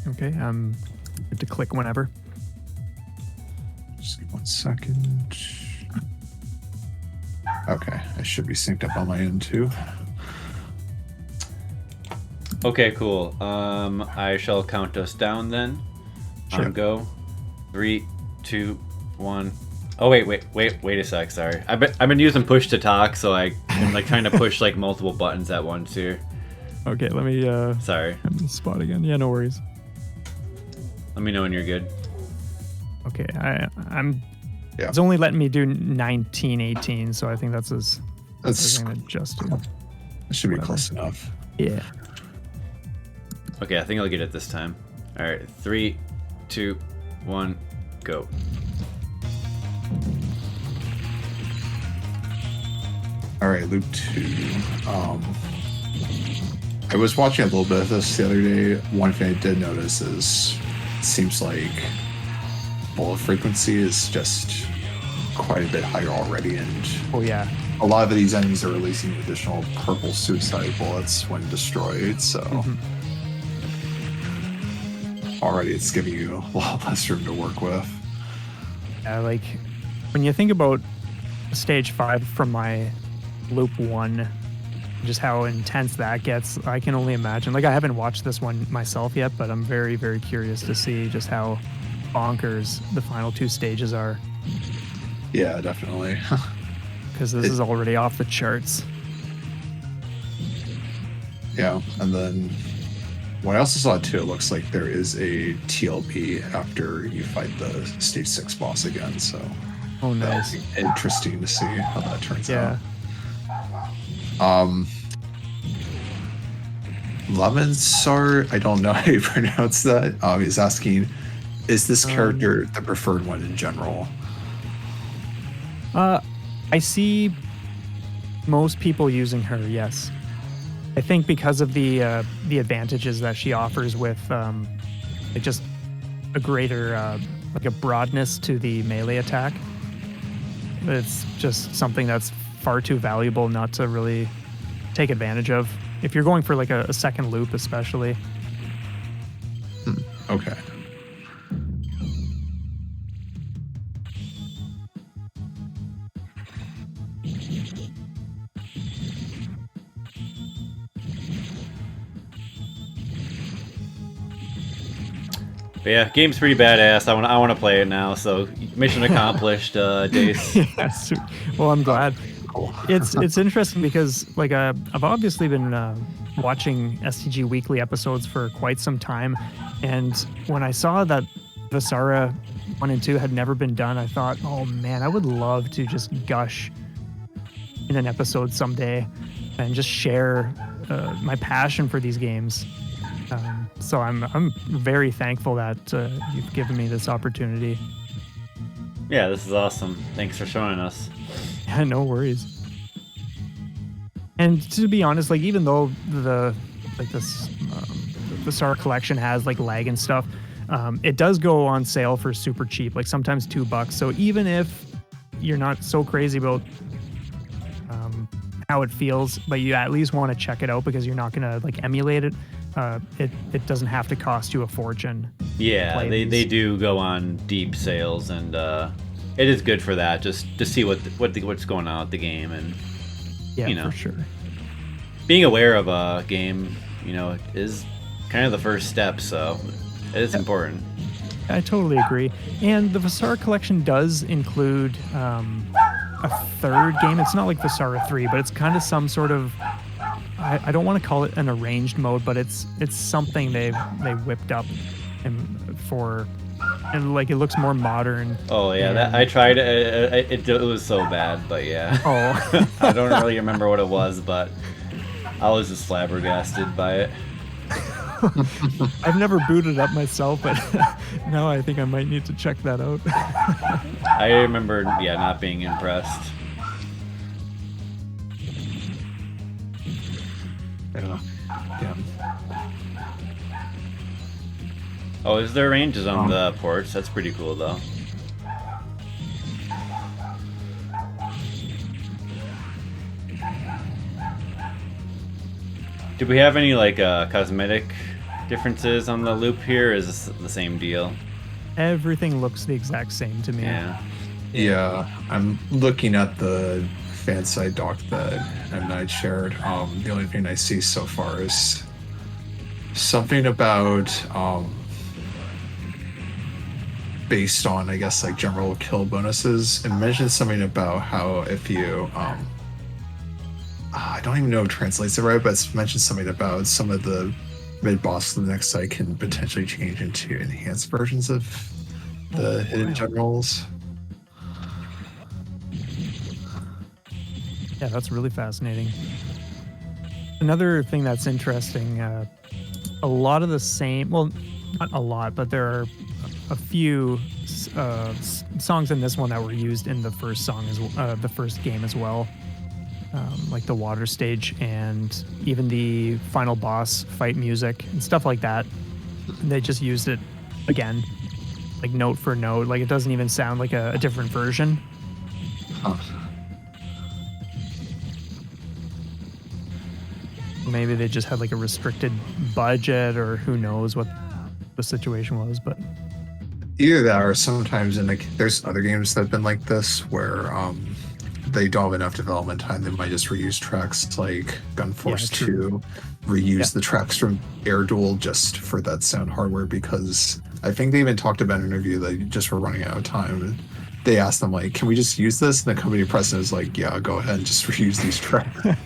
Okay, good to click whenever. Just give 1 second. Okay, I should be synced up on my end too. Okay, cool. I shall count us down then. Sure. On go. 3, 2, 1. Oh wait a sec. Sorry, I've been using push to talk, so I'm like trying to push like multiple buttons at once here. Okay, let me. Sorry. I'm in the spot again. Yeah, no worries. Let me know when you're good. Okay, I'm. Yeah. It's only letting me do 1918, so I think that's as I'm gonna adjust to. It should be close enough. Yeah. Okay, I think I'll get it this time. All right, 3, 2, 1, go. All right, loop 2. I was watching a little bit of this the other day. One thing I did notice is it seems like bullet frequency is just quite a bit higher already, and Oh yeah. a lot of these enemies are releasing additional purple suicide bullets when destroyed, so already it's giving you a lot less room to work with. Yeah, like when you think about stage 5 from my loop 1, just how intense that gets, I can only imagine. Like I haven't watched this one myself yet, but I'm very, very curious to see just how bonkers the final 2 stages are. Yeah, definitely. Because this is already off the charts. Yeah, and then what I also saw too, it looks like there is a TLP after you fight the stage 6 boss again, so Oh, nice. that'll be interesting to see how that turns Yeah. out. Lemonsar, I don't know how you pronounce that. He's asking, is this character the preferred one in general? I see most people using her, yes. I think because of the advantages that she offers with like just a greater like a broadness to the melee attack. It's just something that's far too valuable not to really take advantage of. If you're going for like a second loop especially. Okay. But yeah, game's pretty badass. I want to play it now. So mission accomplished, Dace. Yes. Well, I'm glad. Cool. It's interesting because like I've obviously been watching STG Weekly episodes for quite some time, and when I saw that Vasara 1 and 2 had never been done, I thought, oh man, I would love to just gush in an episode someday and just share my passion for these games. So I'm very thankful that you've given me this opportunity. Yeah, this is awesome. Thanks for showing us. Yeah, no worries. And to be honest, like even though the Vasara collection has like lag and stuff, it does go on sale for super cheap, like sometimes $2. So even if you're not so crazy about how it feels, but you at least want to check it out because you're not gonna like emulate it. It doesn't have to cost you a fortune. Yeah, they do go on deep sales, and it is good for that. Just to see what's going on with the game, and for sure. Being aware of a game, is kind of the first step. So it is important. I totally agree. And the Vasara collection does include a third game. It's not like Vasara 3, but it's kind of some sort of, I don't want to call it an arranged mode, but it's something they whipped up and like it looks more modern. Oh yeah, that I tried it was so bad, but yeah. Oh. I don't really remember what it was, but I was just flabbergasted by it. I've never booted up myself, but now I think I might need to check that out. I remember, not being impressed. Yeah. Oh, is there ranges on the ports? That's pretty cool, though. Do we have any like cosmetic differences on the loop here? Or is this the same deal? Everything looks the exact same to me. Yeah, I'm looking at the fan side doc that M. Night shared. The only thing I see so far is something about based on, I guess, like general kill bonuses, and mentioned something about how if you I don't even know if it translates it right, but it's mentioned something about some of the mid-boss of the next site can potentially change into enhanced versions of the hidden generals. Yeah, that's really fascinating. Another thing that's interesting, a lot of the same, well, not a lot, but there are a few songs in this one that were used in the first song the first game as well. Like the water stage and even the final boss fight music and stuff like that. They just used it again, like note for note. Like it doesn't even sound like a different version. Maybe they just had like a restricted budget, or who knows what the situation was, but either that or sometimes there's other games that have been like this where they don't have enough development time. They might just reuse tracks, like Gunforce 2 reuse the tracks from Air Duel just for that sound hardware, because I think they even talked about an interview that just were running out of time. And they asked them, like, can we just use this? And the company president is like, yeah, go ahead and just reuse these tracks.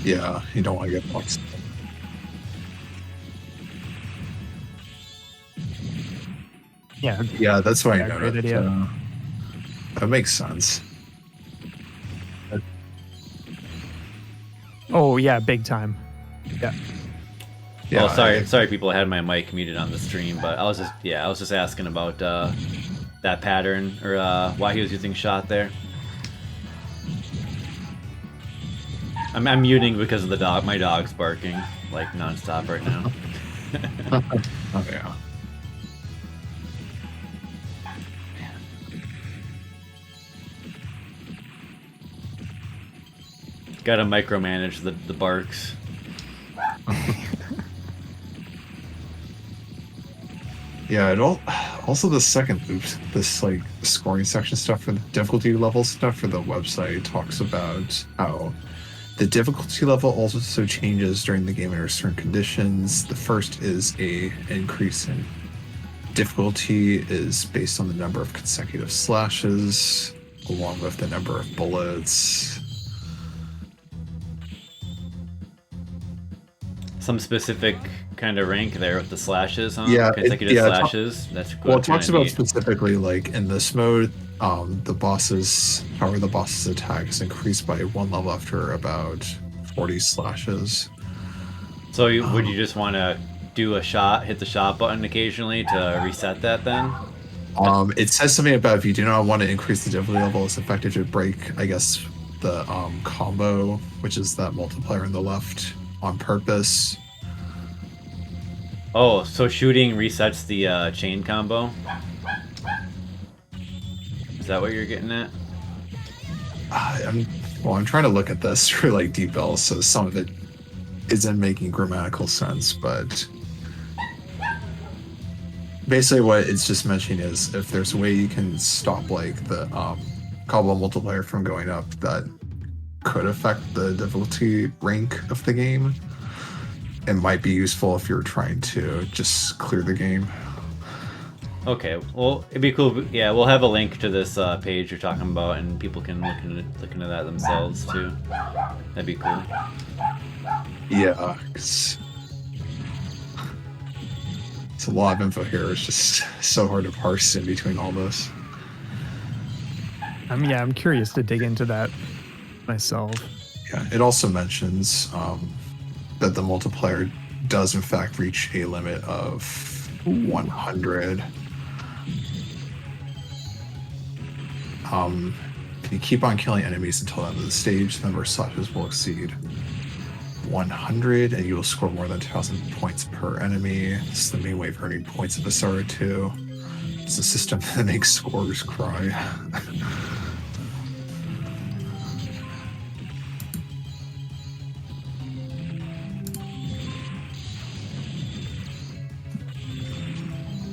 Yeah, you don't want to get lost. Yeah, that's why I noticed. That makes sense. Oh yeah, big time. Yeah. Yeah. Well, sorry, people. I had my mic muted on the stream, but I was just asking about that pattern or why he was using shot there. I'm muting because of the dog. My dog's barking like nonstop right now. Oh yeah. Gotta micromanage the barks. Yeah, and also the second loop, this like scoring section stuff for the difficulty level stuff for the website talks about how the difficulty level also changes during the game under certain conditions. The first is a increase in difficulty is based on the number of consecutive slashes, along with the number of bullets. Some specific kind of rank there with the slashes, huh? Yeah, consecutive slashes. That's cool. Well, it talks about specifically like in this mode, the boss's power of the boss's attack is increased by 1 level after about 40 slashes. So would you just want to do a shot, hit the shot button occasionally to reset that then? It says something about if you do not want to increase the difficulty level, it's effective to break, I guess, the combo, which is that multiplier on the left, on purpose. Oh, so shooting resets the chain combo? Is that what you're getting at? I'm trying to look at this for like details, so some of it isn't making grammatical sense, but basically what it's just mentioning is if there's a way you can stop like the combo multiplier from going up, that could affect the difficulty rank of the game. It might be useful if you're trying to just clear the game. Okay, well, it'd be cool. Yeah, we'll have a link to this page you're talking about, and people can look into that themselves too. That'd be cool. Yeah, it's a lot of info here. It's just so hard to parse in between all this. I'm curious to dig into that myself. Yeah, it also mentions that the multiplier does in fact reach a limit of 100. If you keep on killing enemies until the end of the stage, the number of slashes will exceed 100, and you will score more than 2,000 points per enemy. This is the main way of earning points in Vasara 2. It's a system that makes scorers cry.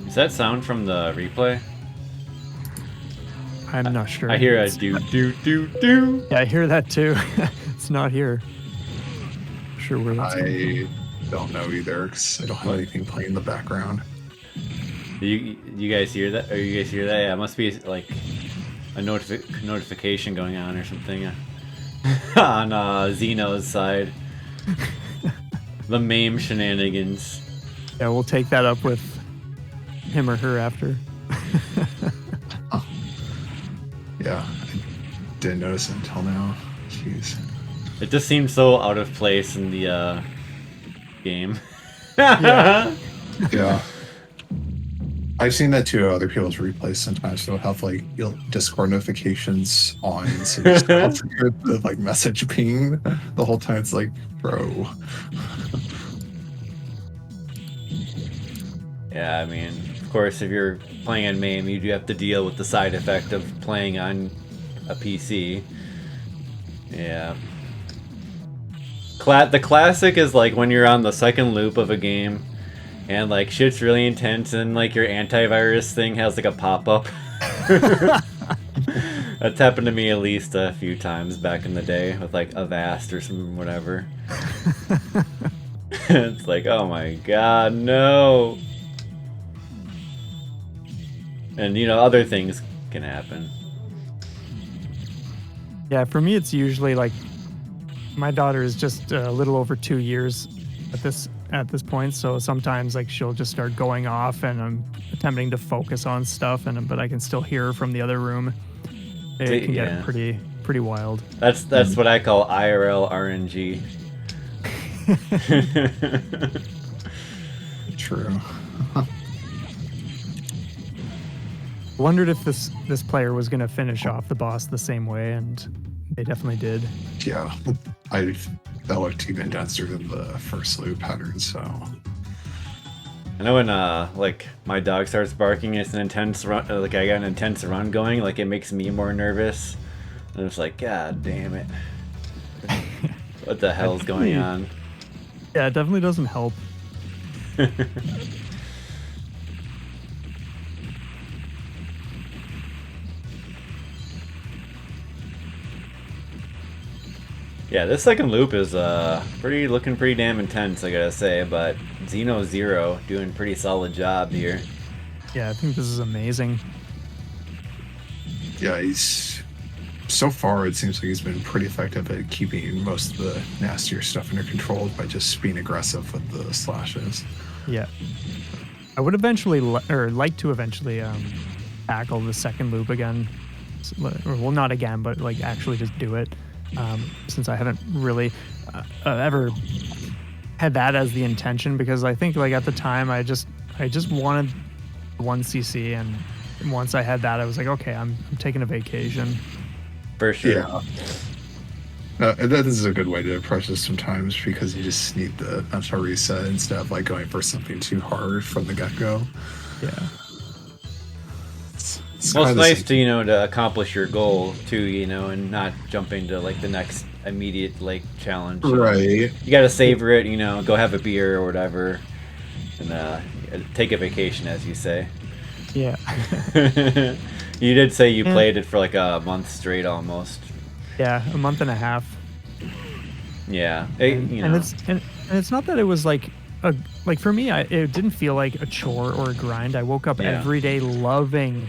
Is that sound from the replay? I'm not sure. I hear a do. Yeah, I hear that too. It's not here. Not sure where that's I don't know either, because I don't have anything playing in the background. You guys hear that? Or you guys hear that? Yeah, it must be like a notification going on or something on Xeno's side. The MAME shenanigans. Yeah, we'll take that up with him or her after. Yeah, I didn't notice it until now. Jeez. It just seems so out of place in the game. Yeah. Yeah. I've seen that too. Other people's replays sometimes they'll have like Discord notifications on, so you just have to hear the like message ping the whole time. It's like, bro. Yeah, I mean, of course, if you're playing on MAME, you do have to deal with the side effect of playing on a PC. Yeah. The classic is like when you're on the second loop of a game and like shit's really intense and like your antivirus thing has like a pop-up. That's happened to me at least a few times back in the day with like Avast or some whatever. It's like, oh my god, no. And you know, other things can happen. Yeah, for me it's usually like my daughter is just a little over 2 years at this point, so sometimes like she'll just start going off and I'm attempting to focus on stuff but I can still hear her from the other room. It can get pretty wild. That's what I call IRL RNG. True. Wondered if this player was going to finish off the boss the same way, and they definitely did. Yeah, that looked even denser than the first loop pattern, so. I know when like my dog starts barking, it's an intense run. Like I got an intense run going. Like it makes me more nervous. And it's like, god damn it, what the hell's going on? Yeah, it definitely doesn't help. Yeah, this second loop is looking pretty damn intense, I gotta say. But XnoZero doing pretty solid job here. Yeah, I think this is amazing. Yeah, so far it seems like he's been pretty effective at keeping most of the nastier stuff under control by just being aggressive with the slashes. Yeah, I would eventually like to eventually tackle the second loop again. Well, not again, but like actually just do it. since I haven't really ever had that as the intention, because I think like at the time I just wanted 1cc, and once I had that I was like, okay, I'm taking a vacation. For sure. Yeah. That is a good way to approach this sometimes, because you just need the mental reset instead of like going for something too hard from the get-go. Yeah. Well, it's nice to, to accomplish your goal too, and not jumping to like the next immediate like challenge. Right. You got to savor it, go have a beer or whatever, and take a vacation, as you say. Yeah. You did say you played it for like a month straight almost. Yeah, a month and a half. Yeah. And it's not that it was like for me, it didn't feel like a chore or a grind. I woke up every day loving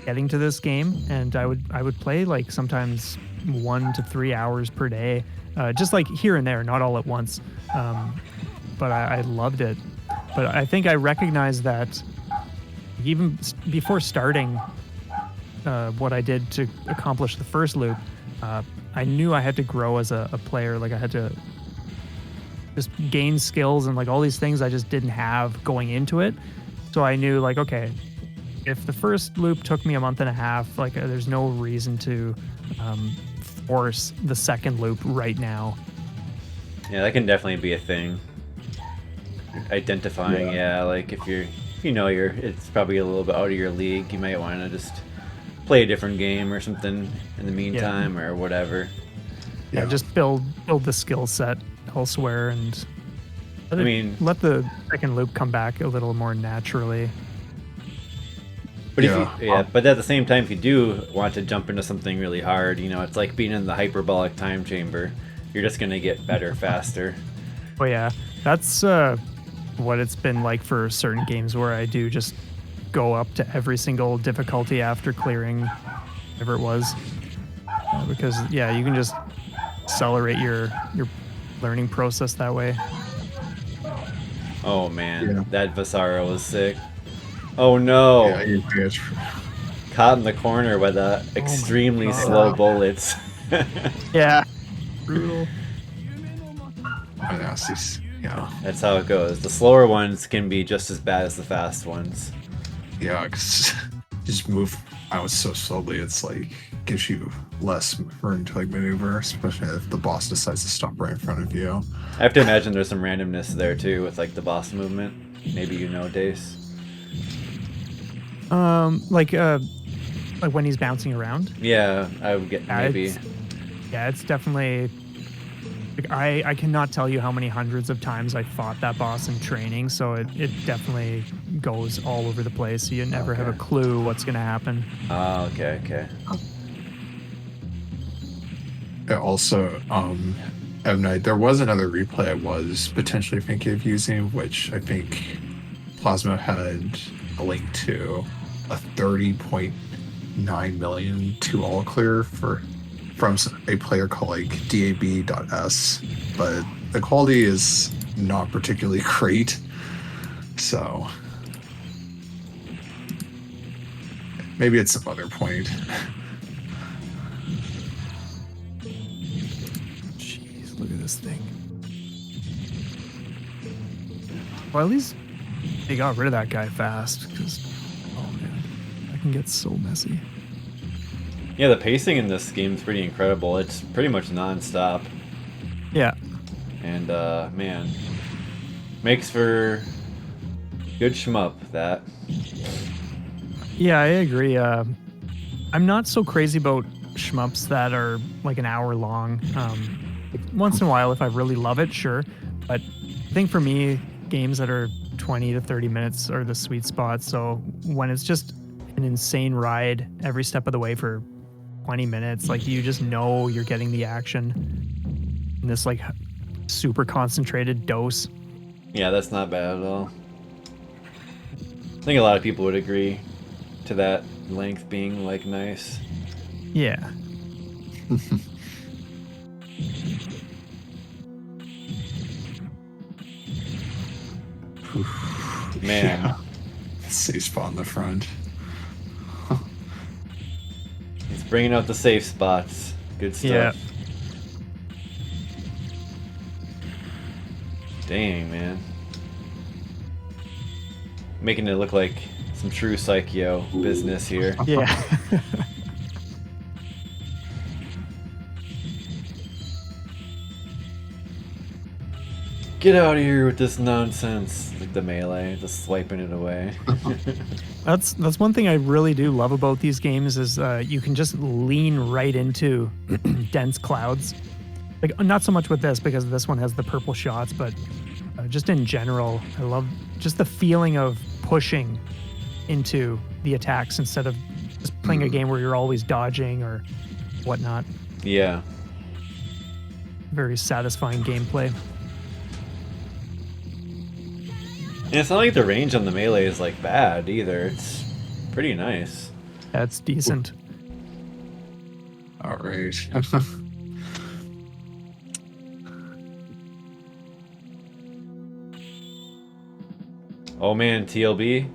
getting to this game, and I would play like sometimes 1 to 3 hours per day, just like here and there, not all at once. But I loved it. But I think I recognized that even before starting what I did to accomplish the first loop, I knew I had to grow as a player. Like I had to just gain skills and like all these things I just didn't have going into it. So I knew like, okay, if the first loop took me a month and a half, like there's no reason to force the second loop right now. Yeah, that can definitely be a thing. Identifying, like if it's probably a little bit out of your league, you might want to just play a different game or something in the meantime or whatever. Yeah, just build the skill set elsewhere and let the second loop come back a little more naturally. But but at the same time, if you do want to jump into something really hard, it's like being in the hyperbolic time chamber. You're just gonna get better faster. Oh yeah, that's what it's been like for certain games where I do just go up to every single difficulty after clearing whatever it was, because you can just accelerate your learning process that way. Oh man, that Vasara was sick. Oh no! Yeah, Caught in the corner by the extremely slow bullets. Yeah, brutal. Yeah, that's how it goes. The slower ones can be just as bad as the fast ones. Yeah, because just move out so slowly, it's like gives you less room to like maneuver, especially if the boss decides to stop right in front of you. I have to imagine there's some randomness there too with like the boss movement. Maybe Dace. Like when he's bouncing around. Yeah, I would get maybe. It's definitely. Like I cannot tell you how many hundreds of times I fought that boss in training, so it definitely goes all over the place. So you never have a clue what's going to happen. Oh, okay. Also, Evnite, there was another replay I was potentially thinking of using, which I think Plasma had a link to, a 30.9 million 2-all clear from a player called like dab.s, but the quality is not particularly great, so maybe it's some other point. Jeez, look at this thing. Well, at least they got rid of that guy fast, because oh man, that can get so messy. Yeah, the pacing in this game is pretty incredible. It's pretty much non-stop. Yeah. And, man, makes for good shmup, that. Yeah, I agree. I'm not so crazy about shmups that are like an hour long. Once in a while, if I really love it, sure. But I think for me, games that are 20 to 30 minutes are the sweet spot. So when it's just an insane ride every step of the way for 20 minutes, like you just know you're getting the action in this like super concentrated dose. Yeah, that's not bad at all. I think a lot of people would agree to that length being like nice. Yeah. Man. Yeah. Safe spot in the front. He's bringing out the safe spots. Good stuff. Dang, man. Making it look like some true Psycho business here. Yeah. Get out of here with this nonsense. Like the melee, just swiping it away. That's one thing I really do love about these games is you can just lean right into dense clouds. Like not so much with this because this one has the purple shots, but just in general, I love just the feeling of pushing into the attacks instead of just playing a game where you're always dodging or whatnot. Yeah. Very satisfying gameplay. And it's not like the range on the melee is like bad either. It's pretty nice. That's decent. All right. Oh man, TLB?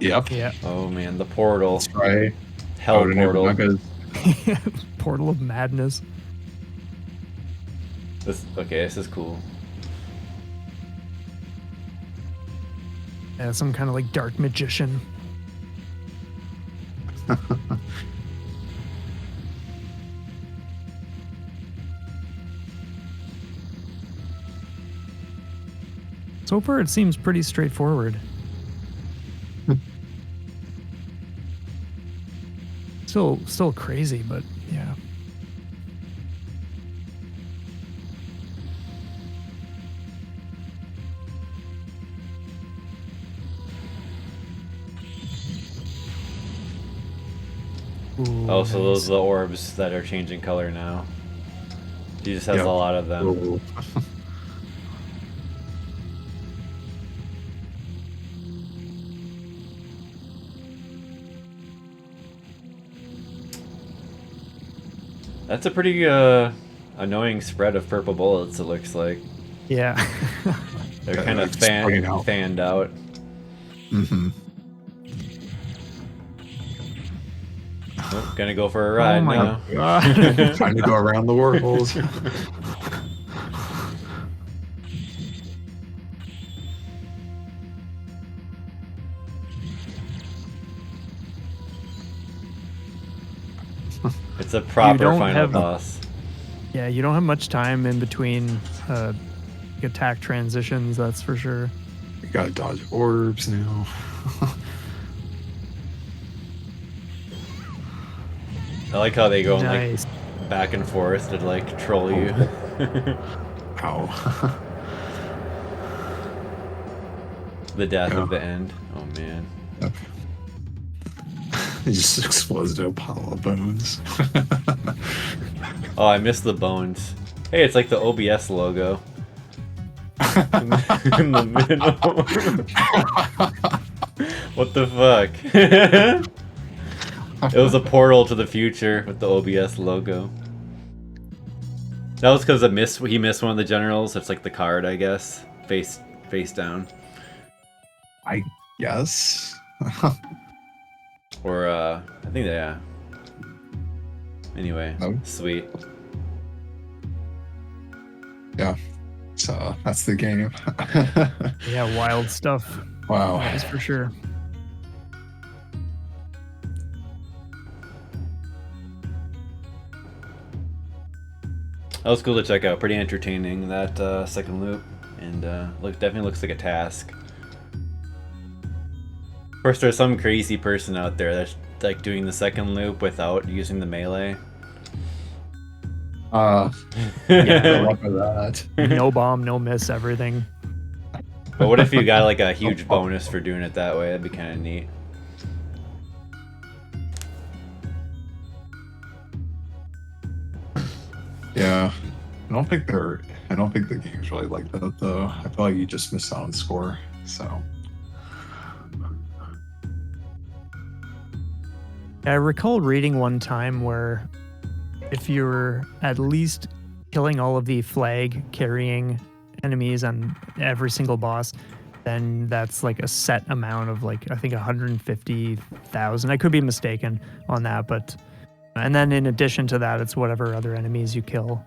Yep. Yeah. Oh man, the portal. That's right. Hell portal. Portal of madness. This is cool. Yeah, some kind of like dark magician. So far, it seems pretty straightforward. Still crazy, but yeah. Ooh, Oh, so nice. those are the orbs that are changing color now. He just has Yep. a lot of them. Ooh. That's a pretty annoying spread of purple bullets, it looks like. Yeah. They're Yeah, kind of like spreading out. fanned out. Mm-hmm. Oh, gonna go for a ride Oh my now. God. Trying to go around the world. It's a proper don't final have- boss. Yeah, you don't have much time in between attack transitions, that's for sure. You gotta dodge orbs now. I like how they go Nice. like back and forth to like troll you. Ow. The death Yeah. of the end. Oh man. Yep. It just explodes into a pile of bones. Oh, I missed the bones. Hey, it's like the OBS logo. In the middle. What the fuck? It was a portal to the future with the OBS logo. That was because he missed one of the generals. It's like the card, I guess. Face down. I guess. Or I think yeah. Anyway, No. sweet. Yeah. So that's the game. Yeah, wild stuff. Wow. That is for sure. That was cool to check out. Pretty entertaining, that second loop, and definitely looks like a task. Of course, there's some crazy person out there that's like doing the second loop without using the melee. Yeah, I love that. No bomb, no miss, everything. But what if you got like a huge bonus for doing it that way? That'd be kind of neat. Yeah. I don't think the game's really like that though. I feel like you just miss out on score. So I recall reading one time where if you're at least killing all of the flag carrying enemies on every single boss, then that's like a set amount of like, I think 150,000. I could be mistaken on that, but, and then in addition to that, it's whatever other enemies you kill.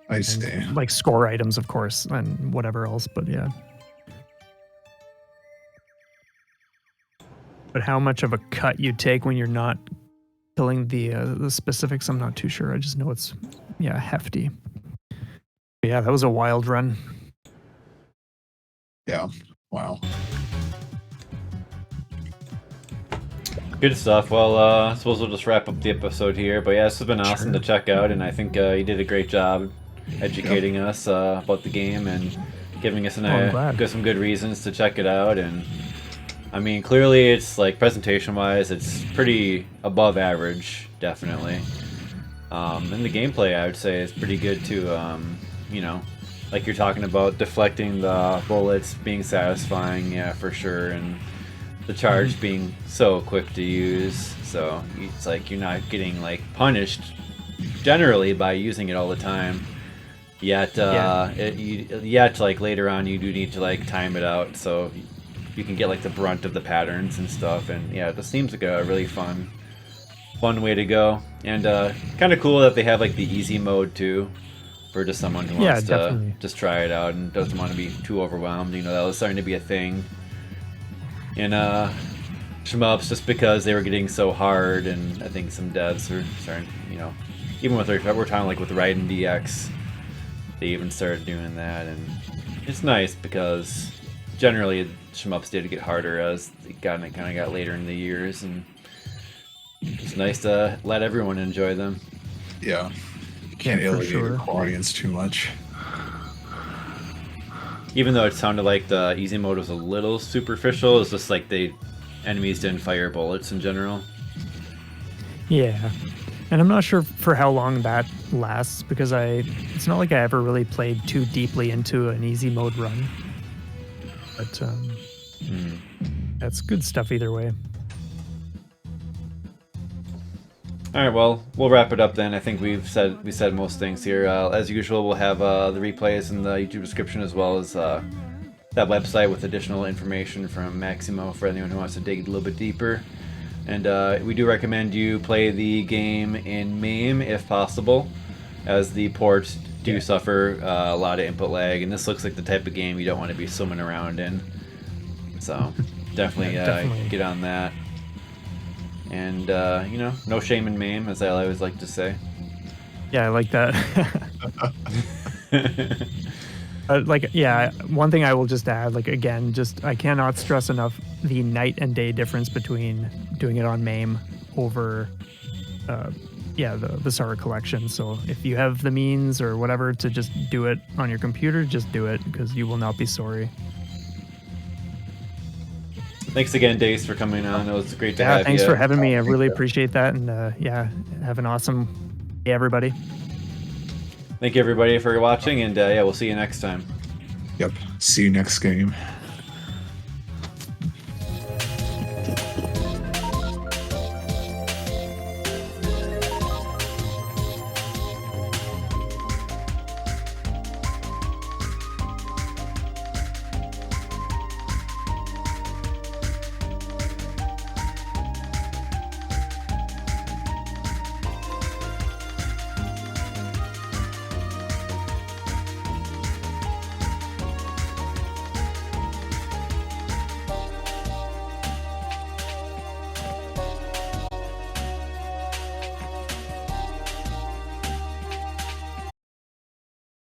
I see. And, like score items, of course, and whatever else. But yeah. But how much of a cut you take when you're not killing the specifics, I'm not too sure. I just know it's hefty. But yeah, that was a wild run. Yeah. Wow. Good stuff. Well, I suppose we'll just wrap up the episode here. But yeah, this has been awesome to check out, and I think you did a great job educating us about the game and giving us some good reasons to check it out. And I mean, clearly it's like presentation-wise, it's pretty above average, definitely. And the gameplay, I would say, is pretty good too. You know, like you're talking about deflecting the bullets being satisfying, yeah, for sure, and the charge being so quick to use. So it's like you're not getting like punished generally by using it all the time. Yet, yet like later on, you do need to like time it out so you can get like the brunt of the patterns and stuff. And yeah, this seems like a really fun way to go. And kind of cool that they have like the easy mode too, for just someone who wants to just try it out and doesn't want to be too overwhelmed. You know, that was starting to be a thing in shmups just because they were getting so hard, and I think some devs are starting, you know, even with we're talking like with Raiden DX, they even started doing that, and it's nice because generally shmups did get harder as it kind of got later in the years, and it's nice to let everyone enjoy them. Yeah, you can't alienate your audience too much. Even though it sounded like the easy mode was a little superficial, it's just like the enemies didn't fire bullets in general. Yeah, and I'm not sure for how long that lasts because it's not like I ever really played too deeply into an easy mode run. But that's good stuff either way. All right, well, we'll wrap it up then. I think we said most things here. As usual, we'll have the replays in the YouTube description, as well as that website with additional information from Maximo for anyone who wants to dig a little bit deeper. And we do recommend you play the game in MAME if possible, as the ports do suffer a lot of input lag, and this looks like the type of game you don't want to be swimming around in. So definitely, get on that. And, you know, no shame in MAME, as I always like to say. Yeah, I like that. One thing I will just add, like, again, I cannot stress enough the night and day difference between doing it on MAME over, the Vasara collection. So if you have the means or whatever to just do it on your computer, just do it, because you will not be sorry. Thanks again, Dace, for coming on. It was great to have you. Thanks for having me. I really appreciate that. And have an awesome day, everybody. Thank you, everybody, for watching. And we'll see you next time. Yep. See you next game.